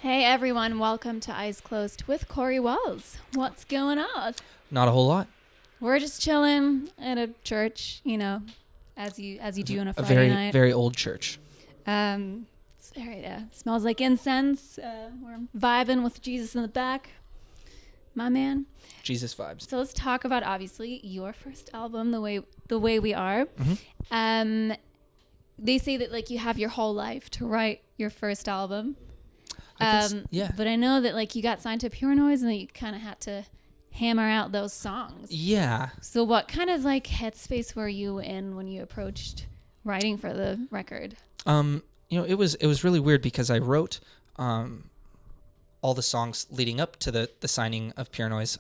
Hey everyone, welcome to Eyes Closed with Cory Wells. What's going on? Not a whole lot. We're just chilling at a church, as you do on a Friday night. A very old church. It's very, smells like incense. We're vibing with Jesus in the back. My man. Jesus vibes. So let's talk about obviously your first album, The Way We Are. Mm-hmm. They say that you have your whole life to write your first album. Yeah. But I know that you got signed to Pure Noise and that you kind of had to hammer out those songs. Yeah. So what kind of headspace were you in when you approached writing for the record? It was really weird because I wrote all the songs leading up to the signing of Pure Noise,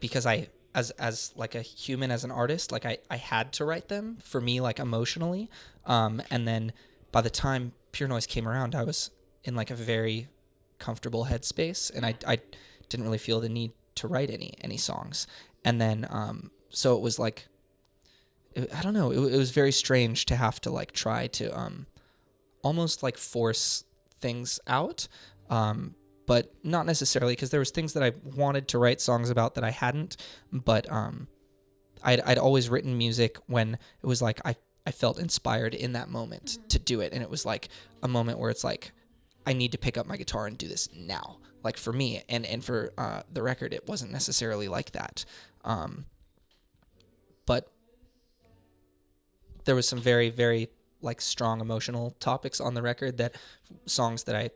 because I as a human, as an artist, I had to write them for me, emotionally, and then by the time Pure Noise came around, I was in a very comfortable headspace, and I didn't really feel the need to write any songs. And then so it was I don't know, it was very strange to have to try to almost force things out, but not necessarily, because there was things that I wanted to write songs about that I hadn't, but I'd always written music when it was I felt inspired in that moment to do it, and it was a moment where it's I need to pick up my guitar and do this now. For me and for the record, it wasn't necessarily like that. But there was some very, very strong emotional topics on the record, that songs that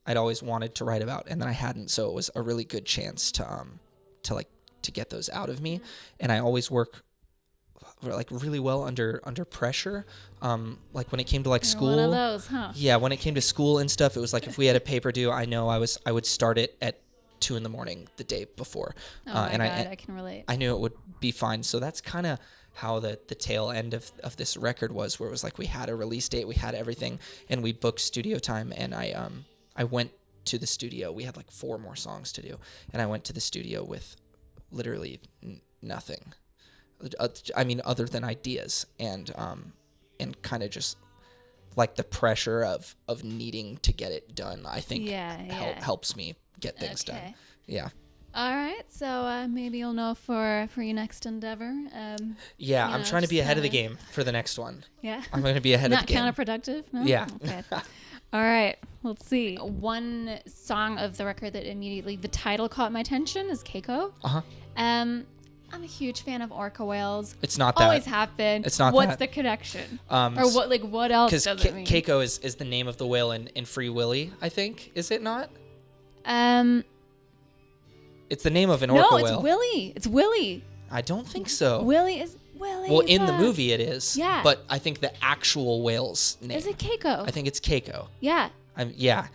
I'd always wanted to write about and then I hadn't. So it was a really good chance to get those out of me. And I always work really well under pressure. When it came to school. You're one of those, huh? Yeah, when it came to school and stuff, it was if we had a paper due, I know I would start it at 2 a.m. the day before. Oh my God, I can relate. I knew it would be fine. So that's kind of how the tail end of this record was, where it was we had a release date, we had everything, and we booked studio time, and I went to the studio. We had 4 more songs to do, and I went to the studio with literally nothing. Other than ideas and kind of just the pressure of needing to get it done, I think helps me get things done. Yeah. All right. So maybe you'll know for your next endeavor. I'm trying to be ahead of the game for the next one. Yeah. I'm going to be ahead of the game. Not counterproductive? No? Yeah. Okay. All right. Let's see. One song of the record that immediately, the title caught my attention is Keiko. Uh-huh. I'm a huge fan of orca whales. It's not that. Always have been. It's not What's that. the connection? Or what else does it mean? Because Keiko is the name of the whale in Free Willy, I think. Is it not? It's the name of an orca whale. No, it's Willy. It's Willy. I don't think so. Willy. Well, in the movie it is. Yeah. But I think the actual whale's name. Is it Keiko? I think it's Keiko. Yeah. Yeah.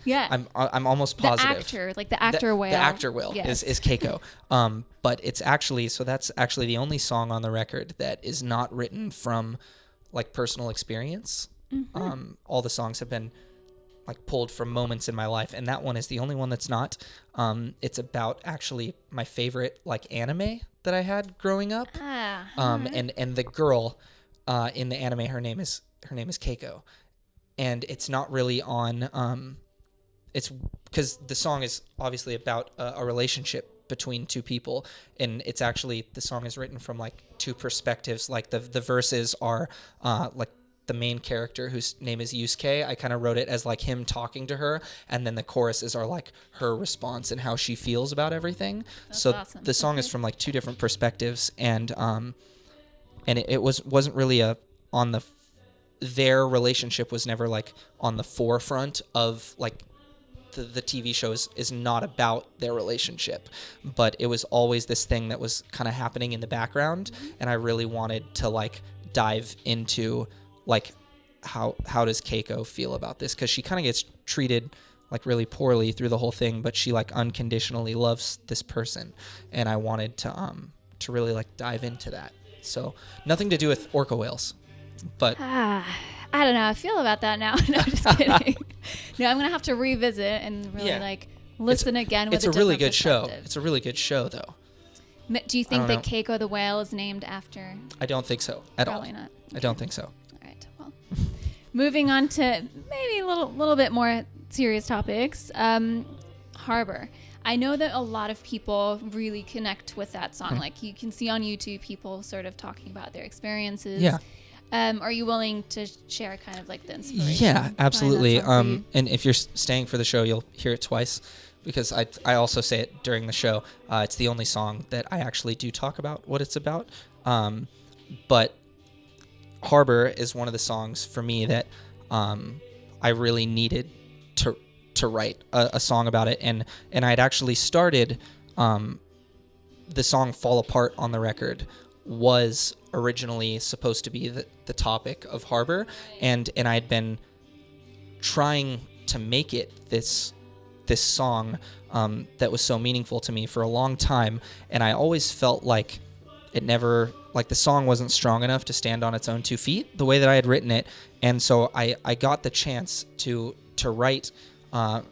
I'm almost positive. The actor whale. The actor whale yes. is Keiko. But it's actually, so that's actually the only song on the record that is not written from personal experience. Mm-hmm. All the songs have been pulled from moments in my life, and that one is the only one that's not. It's about actually my favorite anime that I had growing up. And the girl in the anime, her name is Keiko. And it's not really on, it's because the song is obviously about a relationship between two people. And it's actually, the song is written from 2 perspectives. The verses are the main character, whose name is Yusuke. I kind of wrote it as him talking to her. And then the choruses are her response and how she feels about everything. That's so awesome. The song is from 2 different perspectives. And it wasn't really on the, their relationship was never on the forefront of the TV show is not about their relationship, but it was always this thing that was kind of happening in the background. And I really wanted to dive into how does Keiko feel about this, because she kind of gets treated really poorly through the whole thing, but she unconditionally loves this person, and I wanted to really dive into that. So nothing to do with orca whales. But I don't know how I feel about that now. No, just kidding. No, I'm gonna have to revisit and really listen again. With it's a really good show. It's a really good show, though. Do you think that Keiko the whale is named after? I don't think so at all. Probably not. I don't think so. All right. Well, moving on to maybe a little bit more serious topics. Harbor. I know that a lot of people really connect with that song. Like you can see on YouTube people sort of talking about their experiences. Yeah. Are you willing to share kind of like the inspiration? Yeah, absolutely. behind that song for you? And if you're staying for the show, you'll hear it twice because I also say it during the show. It's the only song that I actually do talk about what it's about. But Harbor is one of the songs for me that I really needed to write a song about it, and I'd actually started the song Fall Apart on the record was originally supposed to be the topic of Harbor, and I'd been trying to make it this song that was so meaningful to me for a long time, and I always felt like it never, like the song wasn't strong enough to stand on its own 2 feet the way that I had written it. And so I got the chance to write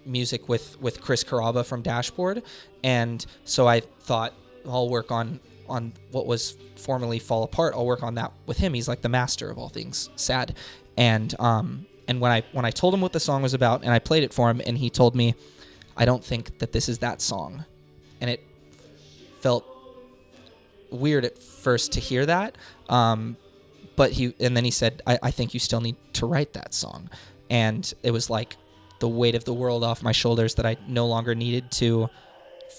music with Chris Carrabba from Dashboard, and so I thought I'll work on what was formerly Fall Apart. I'll work on that with him. He's like the master of all things sad. And when I told him what the song was about and I played it for him, and he told me, I don't think that this is that song, and it felt weird at first to hear that, but then he said, I think you still need to write that song. And it was like the weight of the world off my shoulders that I no longer needed to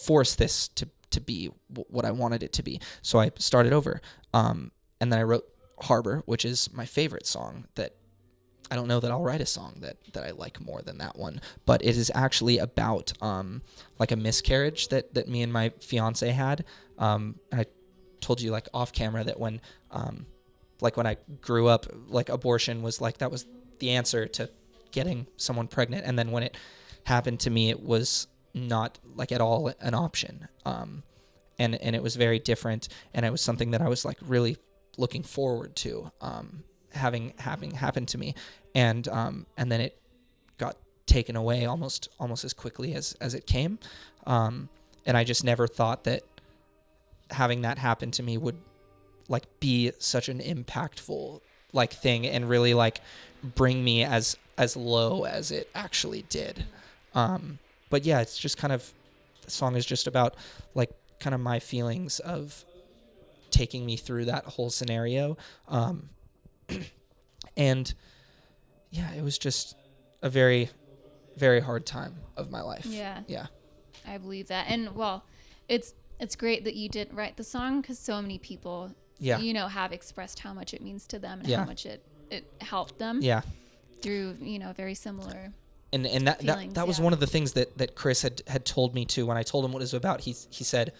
force this to be what I wanted it to be. So I started over, and then I wrote Harbor, which is my favorite song. That I don't know that I'll write a song that I like more than that one, but it is actually about like a miscarriage that me and my fiance had. And I told you like off camera that when I grew up, like abortion was like, that was the answer to getting someone pregnant. And then when it happened to me, it was not like at all an option. And it was very different. And it was something that I was like really looking forward to, having happened to me. And then it got taken away almost as quickly as it came. And I just never thought that having that happen to me would like be such an impactful like thing and really like bring me as low as it actually did. But yeah, it's just kind of, the song is just about like kind of my feelings of taking me through that whole scenario. And yeah, it was just a very, very hard time of my life. Yeah. Yeah. I believe that. And well, it's great that you did write the song, because so many people, have expressed how much it means to them and how much it helped them. Yeah. Through, very similar. And that was one of the things that Chris had told me too when I told him what it was about. He said,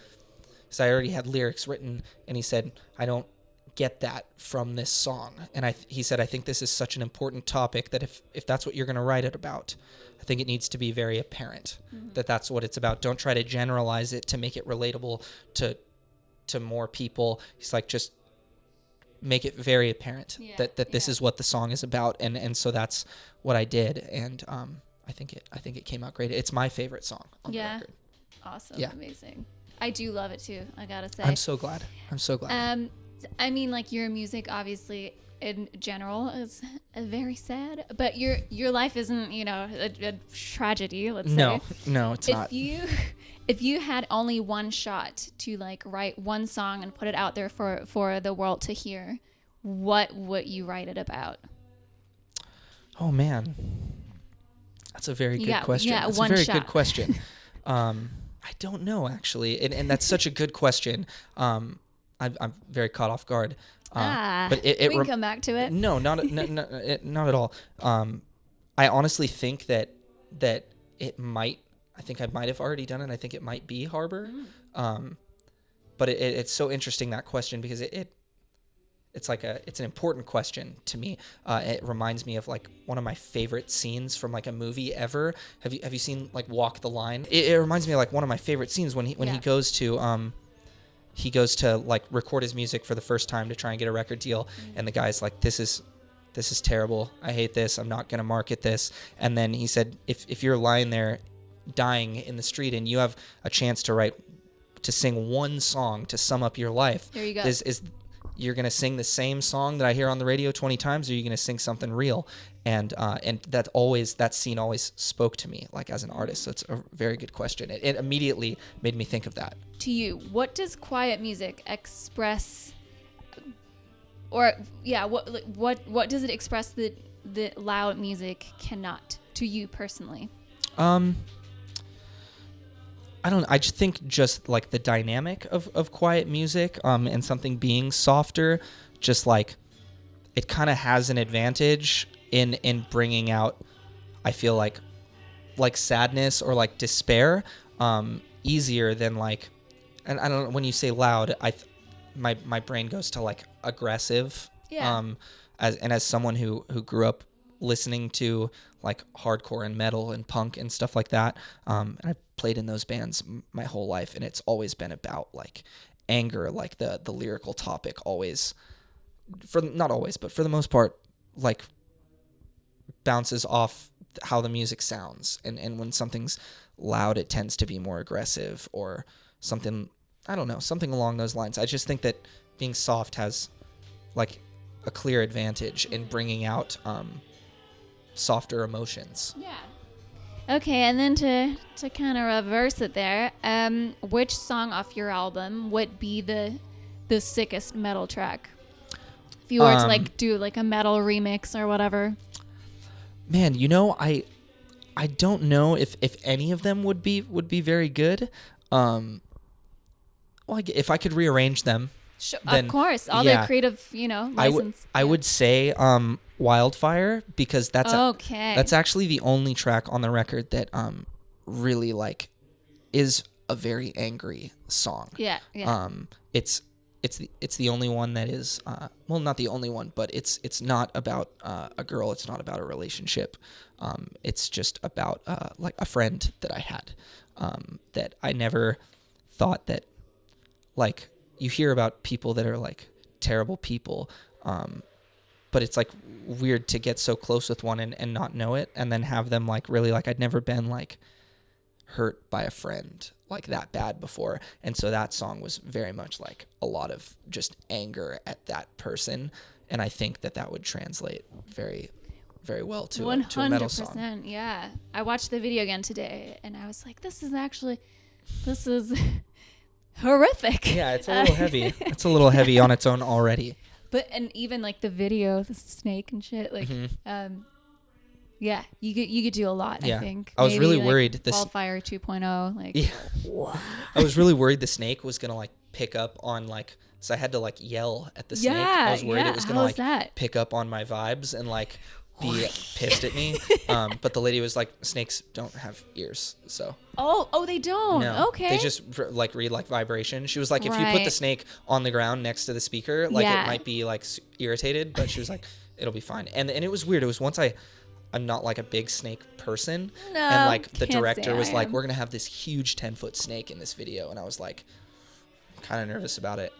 because I already had lyrics written, and he said, I don't get that from this song. And he said, I think this is such an important topic that if that's what you're going to write it about, I think it needs to be very apparent that that's what it's about. Don't try to generalize it to make it relatable to more people. He's like, just make it very apparent that this is what the song is about. And so that's what I did. And I think it came out great. It's my favorite song on the record. Awesome. Yeah. Amazing. I do love it too, I gotta say. I'm so glad. I mean, like, your music obviously in general is very sad, but your life isn't, a tragedy, let's say. No, it's not. If you had only one shot to like write one song and put it out there for the world to hear, what would you write it about? Oh man, that's a very good question. Yeah, that's a very good question. I don't know, actually, and that's such a good question. I'm very caught off guard. But we can come back to it. No, not at all. I honestly think that it might. I think I might have already done it. I think it might be Harbor. But it's so interesting, that question, because it's an important question to me. It reminds me of like one of my favorite scenes from like a movie ever. Have you seen like Walk the Line? It reminds me of like one of my favorite scenes when he goes to like record his music for the first time to try and get a record deal, and the guy's like, this is terrible. I hate this. I'm not going to market this. And then he said, if you're lying there dying in the street and you have a chance to sing one song to sum up your life, there you go. you're going to sing the same song that I hear on the radio 20 times, or are you going to sing something real? And that scene always spoke to me, like, as an artist. So it's a very good question. It immediately made me think of that. To you, what does quiet music express? Or what does it express that loud music cannot, to you personally? I don't know. I just think just like the dynamic of quiet music, and something being softer, just like it kind of has an advantage in bringing out, I feel like sadness or like despair, easier than like, and I don't know, when you say loud, my brain goes to like aggressive. Yeah. As someone who grew up listening to like hardcore and metal and punk and stuff like that, and I played in those bands my whole life, and it's always been about like anger, like the lyrical topic always, not always, but for the most part, like bounces off how the music sounds, and when something's loud, it tends to be more aggressive or something, I don't know, something along those lines. I just think that being soft has like a clear advantage in bringing out softer emotions. Yeah. Okay, and then to kind of reverse it there, which song off your album would be the sickest metal track? If you were to like do like a metal remix or whatever. Man, I don't know if any of them would be very good. Well, if I could rearrange them. Sure, then, of course, all the creative, license. I would say Wildfire, because that's actually the only track on the record that really like is a very angry song. Yeah. It's the only one that is well, not the only one, but it's not about a girl. It's not about a relationship. It's just about like a friend that I had, that I never thought that, like, you hear about people that are like terrible people, but it's like weird to get so close with one and not know it, and then have them like really, like, I'd never been like hurt by a friend like that bad before. And so that song was very much like a lot of just anger at that person, and I think that would translate very, very well to a metal song. 100%. Yeah, I watched the video again today, and I was like, this is horrific. Yeah, it's a little heavy. It's a little heavy on its own already. But, and even like the video, the snake and shit, like, yeah, you could do a lot. Yeah. I think I was really worried. This Wildfire 2.0, like, yeah. I was really worried the snake was gonna like pick up on, like, so I had to like yell at the snake. I was worried it was gonna like pick up on my vibes and like be pissed at me. But the lady was like, snakes don't have ears, so. Oh, they don't. No, okay. They just like read like vibration. She was like, if you put the snake on the ground next to the speaker, like it might be like irritated, but she was like, it'll be fine. And it was weird. It was once I'm not like a big snake person, and like the director was like, we're gonna have this huge 10-foot snake in this video, and I was like, kind of nervous about it.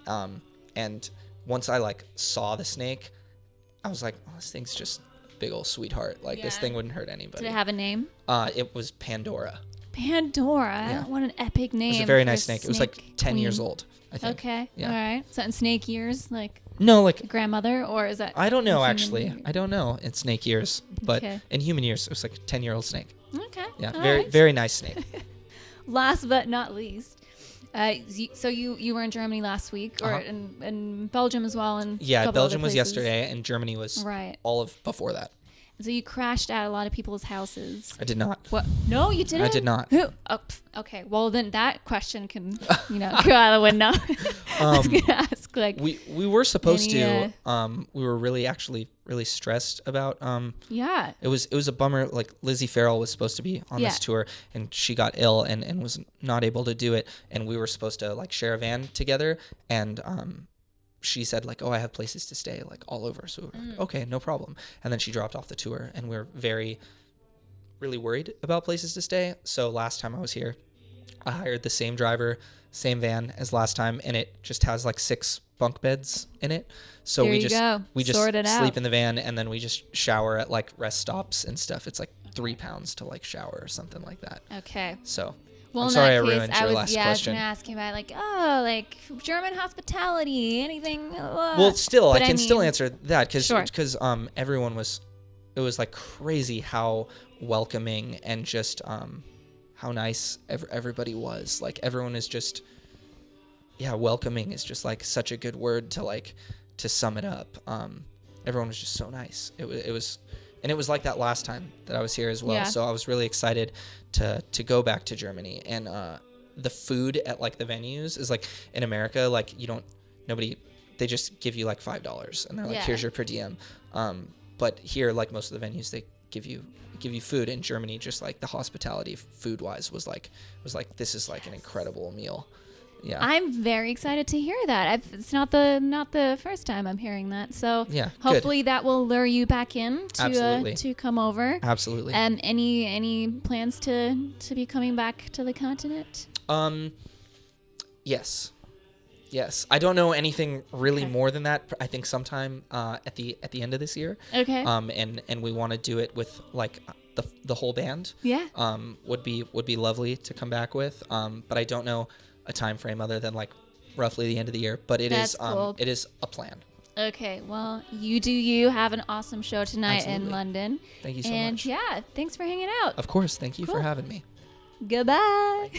And once I like saw the snake, I was like, oh, this thing's just big old sweetheart. Like, this thing wouldn't hurt anybody. Did it have a name? It was Pandora. Yeah. What an epic name. It was a very nice snake. It was like 10 years old, I think. Okay. Yeah. All right. So in snake years, like, no, like grandmother, or is that? I don't know, actually. I don't know in snake years, but in human years, it was like a 10-year-old snake. Okay. Yeah. Very nice snake. Last but not least, so you were in Germany last week, or in Belgium as well, and Belgium was yesterday, and Germany was all of before that. So you crashed at a lot of people's houses. I did not. What? No, you didn't? I did not. Who? Oh, okay. Well, then that question can, go out the window. I was going to ask, like... We were supposed to. We were really stressed about... Yeah. It was a bummer. Like, Lizzie Farrell was supposed to be on this tour, and she got ill and was not able to do it. And we were supposed to, like, share a van together, and... she said, like, oh, I have places to stay, like, all over. So we were like, okay, no problem. And then she dropped off the tour, and we were really worried about places to stay. So last time I was here, I hired the same driver, same van as last time, and it just has like 6 bunk beds in it. So we just sleep in the van, and then we just shower at like rest stops and stuff. It's like £3 to like shower or something like that. Okay. So Well, I'm sorry I case, ruined your last question. I was going to ask you about like German hospitality, anything. Well, still, I can still answer that because everyone it was like crazy how welcoming and just how nice everybody was. Like everyone is just, welcoming is just like such a good word to sum it up. Everyone was just so nice. It was. And it was like that last time that I was here as well. Yeah. So I was really excited to go back to Germany. And the food at like the venues is like in America, like they just give you like $5 and they're like, here's your per diem. But here, like most of the venues, they give you food. In Germany, just like the hospitality food wise was like this is like an incredible meal. Yeah. I'm very excited to hear that. It's not the first time I'm hearing that. So hopefully that will lure you back in to come over. Absolutely. Any plans to be coming back to the continent? Yes. I don't know anything really more than that. I think sometime at the end of this year. Okay. And we want to do it with like the whole band. Yeah. Would be lovely to come back with. But I don't know a time frame other than like roughly the end of the year, but it is a plan. Okay, well, you have an awesome show tonight in London. Thank you so much. And thanks for hanging out. Of course, thank you for having me. Goodbye.